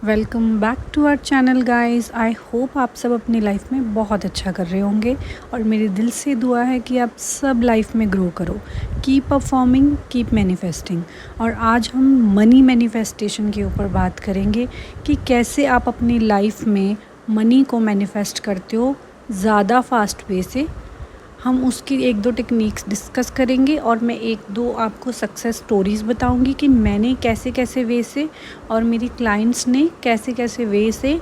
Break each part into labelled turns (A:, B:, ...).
A: Welcome back to our channel guys. I hope आप सब अपनी लाइफ में बहुत अच्छा कर रहे होंगे और मेरे दिल से दुआ है कि आप सब लाइफ में ग्रो करो। Keep performing, keep manifesting. और आज हम मनी मैनिफेस्टेशन के ऊपर बात करेंगे कि कैसे आप अपनी लाइफ में मनी को मैनिफेस्ट करते हो ज़्यादा फास्ट वे से। हम उसकी एक दो टेक्निक्स डिस्कस करेंगे और मैं एक दो आपको सक्सेस स्टोरीज़ बताऊंगी कि मैंने कैसे कैसे वे से और मेरी क्लाइंट्स ने कैसे कैसे वे से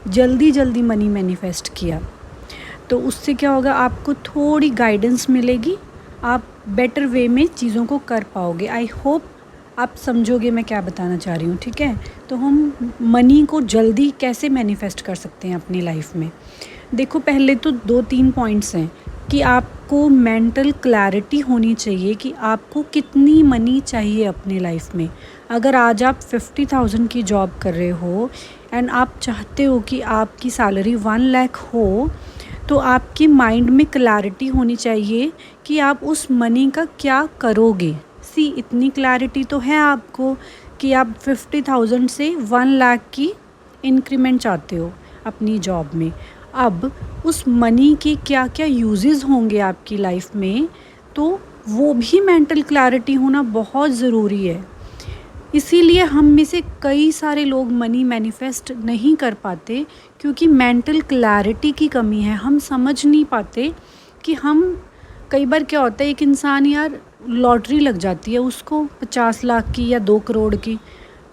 A: जल्दी जल्दी मनी मैनिफेस्ट किया। तो उससे क्या होगा, आपको थोड़ी गाइडेंस मिलेगी, आप बेटर वे में चीज़ों को कर पाओगे। आई होप आप समझोगे मैं क्या बताना चाह रही हूँ। ठीक है, तो हम मनी को जल्दी कैसे मैनिफेस्ट कर सकते हैं अपनी लाइफ में। देखो, पहले तो 2-3 पॉइंट्स हैं कि आपको मेंटल क्लैरिटी होनी चाहिए कि आपको कितनी मनी चाहिए अपनी लाइफ में। अगर आज आप 50,000 की जॉब कर रहे हो एंड आप चाहते हो कि आपकी सैलरी 1 लाख हो, तो आपके माइंड में क्लैरिटी होनी चाहिए कि आप उस मनी का क्या करोगे। इतनी क्लैरिटी तो है आपको कि आप 50,000 से 1 लाख की इंक्रीमेंट चाहते हो अपनी जॉब में। अब उस मनी के क्या क्या यूजेस होंगे आपकी लाइफ में, तो वो भी मेंटल क्लैरिटी होना बहुत ज़रूरी है। इसीलिए हम में से कई सारे लोग मनी मैनिफेस्ट नहीं कर पाते क्योंकि मेंटल क्लैरिटी की कमी है। हम समझ नहीं पाते कि हम, कई बार क्या होता है, एक इंसान यार लॉटरी लग जाती है उसको 50 लाख की या 2 करोड़ की,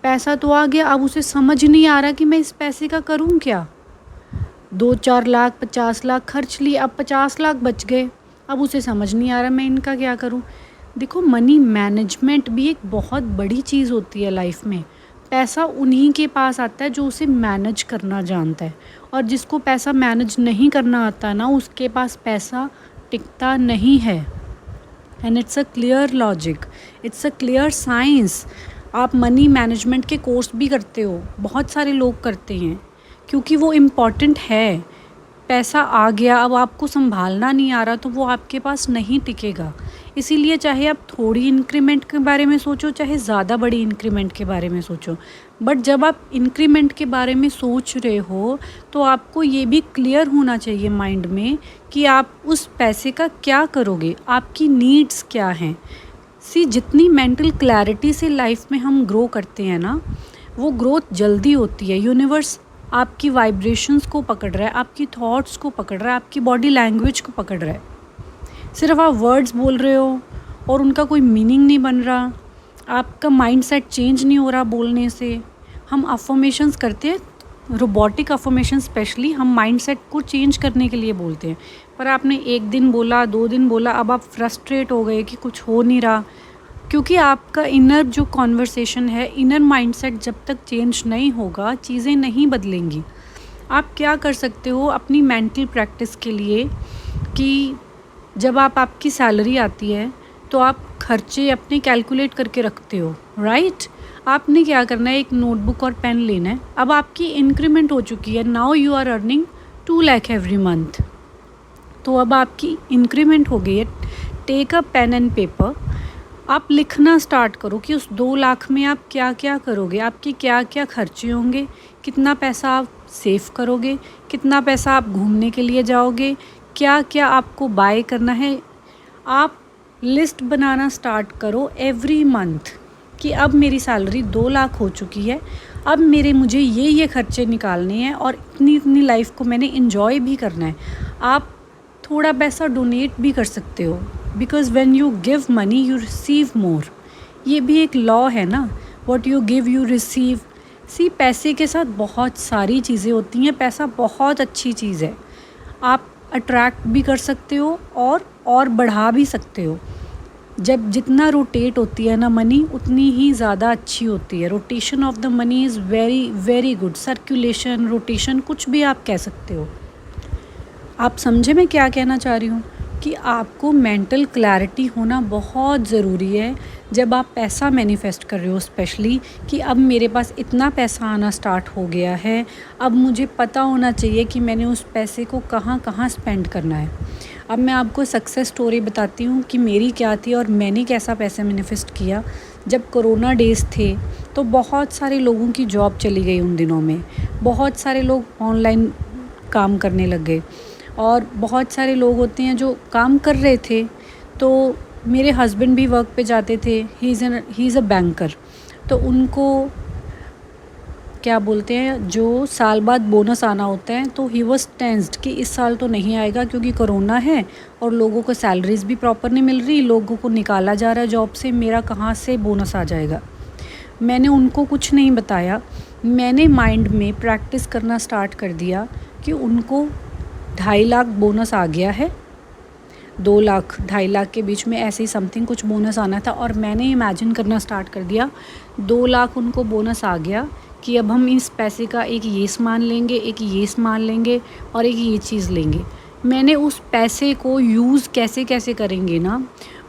A: पैसा तो आ गया, अब उसे समझ नहीं आ रहा कि मैं इस पैसे का करूं क्या। 2-4 लाख 50 लाख खर्च लिए, अब 50 लाख बच गए, अब उसे समझ नहीं आ रहा मैं इनका क्या करूं। देखो, मनी मैनेजमेंट भी एक बहुत बड़ी चीज़ होती है लाइफ में। पैसा उन्हीं के पास आता है जो उसे मैनेज करना जानता है, और जिसको पैसा मैनेज नहीं करना आता ना, उसके पास पैसा टिकता नहीं है। And it's a clear logic, it's a clear signs. आप मनी मैनेजमेंट के कोर्स भी करते हो, बहुत सारे लोग करते हैं क्योंकि वो इम्पॉर्टेंट है। पैसा आ गया, अब आपको संभालना नहीं आ रहा तो वो आपके पास नहीं टिकेगा। इसीलिए चाहे आप थोड़ी इंक्रीमेंट के बारे में सोचो, चाहे ज़्यादा बड़ी इंक्रीमेंट के बारे में सोचो, बट जब आप इंक्रीमेंट के बारे में सोच रहे हो तो आपको ये भी क्लियर होना चाहिए माइंड में कि आप उस पैसे का क्या करोगे, आपकी नीड्स क्या हैं। जितनी मेंटल क्लैरिटी से लाइफ में हम ग्रो करते हैं ना, वो ग्रोथ जल्दी होती है। यूनिवर्स आपकी वाइब्रेशंस को पकड़ रहा है, आपकी थॉट्स को पकड़ रहा है, आपकी बॉडी लैंग्वेज को पकड़ रहा है। सिर्फ आप वर्ड्स बोल रहे हो और उनका कोई मीनिंग नहीं बन रहा, आपका माइंडसेट चेंज नहीं हो रहा बोलने से। हम अफर्मेशंस करते हैं, रोबोटिक अफर्मेशन स्पेशली, हम माइंडसेट को चेंज करने के लिए बोलते हैं, पर आपने 1 दिन बोला, 2 दिन बोला, अब आप फ्रस्ट्रेट हो गए कि कुछ हो नहीं रहा, क्योंकि आपका इनर जो कॉन्वर्सेशन है, इनर माइंडसेट जब तक चेंज नहीं होगा चीज़ें नहीं बदलेंगी। आप क्या कर सकते हो अपनी मेंटल प्रैक्टिस के लिए कि जब आपकी सैलरी आती है तो आप खर्चे अपने कैलकुलेट करके रखते हो, राइट। आपने क्या करना है, एक नोटबुक और पेन लेना है। अब आपकी इंक्रीमेंट हो चुकी है, now you are earning 2 lakh every month, तो अब आपकी इंक्रीमेंट हो गई है। Take a pen and paper, आप लिखना स्टार्ट करो कि उस 2 लाख में आप क्या क्या करोगे, आपके क्या क्या खर्चे होंगे, कितना पैसा आप सेव करोगे, कितना पैसा आप घूमने के लिए जाओगे, क्या क्या आपको बाय करना है। आप लिस्ट बनाना स्टार्ट करो एवरी मंथ कि अब मेरी सैलरी 2 लाख हो चुकी है, अब मुझे ये खर्चे निकालने हैं और इतनी इतनी लाइफ को मैंने इन्जॉय भी करना है। आप थोड़ा पैसा डोनेट भी कर सकते हो, because when you give money you receive मोर। ये भी एक लॉ है ना, what you give you receive. पैसे के साथ बहुत सारी चीज़ें होती हैं, पैसा बहुत अच्छी चीज़ है। आप अट्रैक्ट भी कर सकते हो और बढ़ा भी सकते हो। जब जितना रोटेट होती है ना मनी, उतनी ही ज़्यादा अच्छी होती है। Rotation of the money is very very good. Circulation, rotation, कुछ भी आप कह सकते हो। आप समझे मैं क्या कहना चाह रही हूँ, कि आपको मेंटल क्लैरिटी होना बहुत ज़रूरी है जब आप पैसा मैनिफेस्ट कर रहे हो, स्पेशली कि अब मेरे पास इतना पैसा आना स्टार्ट हो गया है, अब मुझे पता होना चाहिए कि मैंने उस पैसे को कहाँ कहाँ स्पेंड करना है। अब मैं आपको सक्सेस स्टोरी बताती हूँ कि मेरी क्या थी और मैंने कैसा पैसा मैनिफेस्ट किया। जब कोरोना डेज़ थे तो बहुत सारे लोगों की जॉब चली गई उन दिनों में, बहुत सारे लोग ऑनलाइन काम करने लग गए और बहुत सारे लोग होते हैं जो काम कर रहे थे। तो मेरे हस्बैंड भी वर्क पे जाते थे, ही इज़ अ बैंकर, तो उनको क्या बोलते हैं, जो साल बाद बोनस आना होता है, तो ही वाज टेंस्ड कि इस साल तो नहीं आएगा क्योंकि कोरोना है और लोगों को सैलरीज भी प्रॉपर नहीं मिल रही, लोगों को निकाला जा रहा है जॉब से, मेरा कहाँ से बोनस आ जाएगा। मैंने उनको कुछ नहीं बताया, मैंने माइंड में प्रैक्टिस करना स्टार्ट कर दिया कि उनको 2.5 लाख बोनस आ गया है, 2 लाख 2.5 लाख के बीच में ऐसे ही समथिंग कुछ बोनस आना था, और मैंने इमेजिन करना स्टार्ट कर दिया 2 लाख उनको बोनस आ गया कि अब हम इस पैसे का एक ये सामान लेंगे, एक ये सामान लेंगे और एक ये चीज़ लेंगे। मैंने उस पैसे को यूज़ कैसे कैसे करेंगे ना,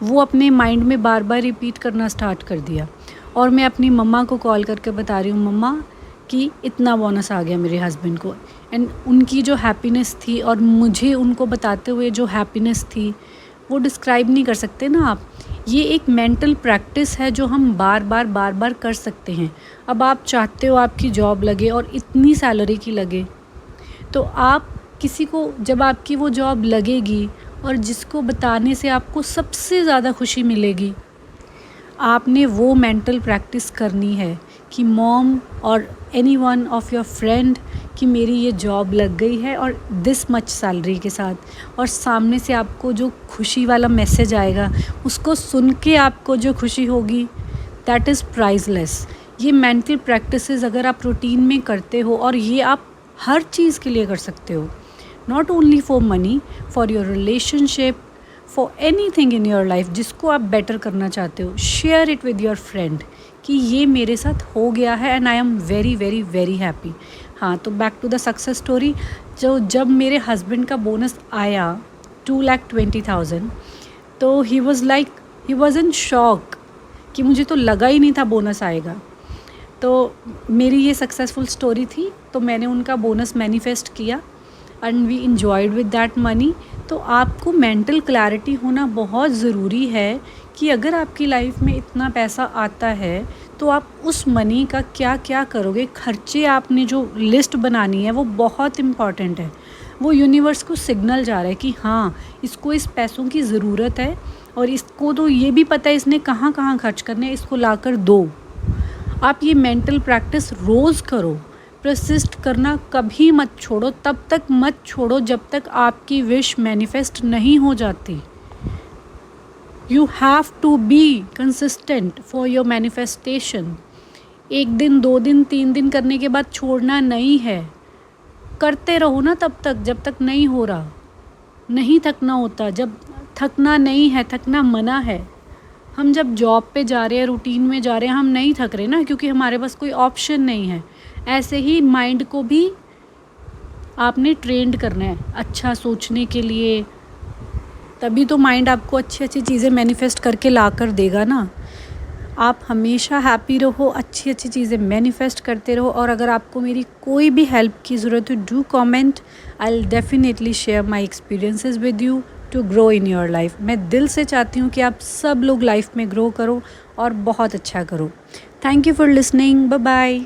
A: वो अपने माइंड में बार बार रिपीट करना स्टार्ट कर दिया। और मैं अपनी मम्मा को कॉल करके बता रही हूँ, मम्मा कि इतना बोनस आ गया मेरे हस्बैंड को, एंड उनकी जो हैप्पीनेस थी और मुझे उनको बताते हुए जो हैप्पीनेस थी वो डिस्क्राइब नहीं कर सकते ना आप। ये एक मेंटल प्रैक्टिस है जो हम बार बार कर सकते हैं। अब आप चाहते हो आपकी जॉब लगे और इतनी सैलरी की लगे, तो आप किसी को, जब आपकी वो जॉब लगेगी और जिसको बताने से आपको सबसे ज़्यादा खुशी मिलेगी, आपने वो मेंटल प्रैक्टिस करनी है कि मॉम और एनीवन ऑफ योर फ्रेंड कि मेरी ये जॉब लग गई है और दिस मच सैलरी के साथ, और सामने से आपको जो खुशी वाला मैसेज आएगा उसको सुन के आपको जो खुशी होगी, दैट इज़ प्राइसलेस। ये मेंटल प्रैक्टिसेस अगर आप रूटीन में करते हो, और ये आप हर चीज़ के लिए कर सकते हो, not only for money, for your relationship, for anything in your life जिसको आप बेटर करना चाहते हो, share it with your friend कि ये मेरे साथ हो गया है and I am very very very happy. हाँ, तो back to the success story. जब मेरे हस्बैंड का बोनस आया 2,20,000, तो ही वॉज इन शॉक कि मुझे तो लगा ही नहीं था बोनस आएगा। तो मेरी ये सक्सेसफुल स्टोरी थी, तो मैंने उनका बोनस मैनिफेस्ट किया and we enjoyed with that money. तो आपको मेंटल क्लैरिटी होना बहुत ज़रूरी है कि अगर आपकी लाइफ में इतना पैसा आता है तो आप उस मनी का क्या क्या करोगे। खर्चे आपने जो लिस्ट बनानी है वो बहुत इम्पॉर्टेंट है। वो यूनिवर्स को सिग्नल जा रहा है कि हाँ, इसको इस पैसों की ज़रूरत है और इसको तो ये भी पता है इसने कहाँ कहाँ खर्च करने हैं, इसको लाकर दो। आप ये मेंटल प्रैक्टिस रोज़ करो, परसिस्ट करना कभी मत छोड़ो, तब तक मत छोड़ो जब तक आपकी विश मैनिफेस्ट नहीं हो जाती। You have to be consistent for your manifestation. 1 दिन 2 दिन 3 दिन करने के बाद छोड़ना नहीं है, करते रहो ना तब तक जब तक नहीं हो रहा। नहीं थकना होता, जब थकना नहीं है, थकना मना है। हम जब जॉब पे जा रहे हैं, रूटीन में जा रहे हैं, हम नहीं थक रहे ना, क्योंकि हमारे पास कोई ऑप्शन नहीं है। ऐसे ही माइंड को भी आपने ट्रेंड करना है अच्छा सोचने के लिए, तभी तो माइंड आपको अच्छी अच्छी चीज़ें मैनिफेस्ट करके ला कर देगा ना। आप हमेशा हैप्पी रहो, अच्छी अच्छी चीज़ें मैनिफेस्ट करते रहो। और अगर आपको मेरी कोई भी हेल्प की ज़रूरत हो, do comment, I will definitely share my experiences with you to grow in your life. मैं दिल से चाहती हूँ कि आप सब लोग लाइफ में ग्रो करो और बहुत अच्छा करो। Thank you for listening, bye bye.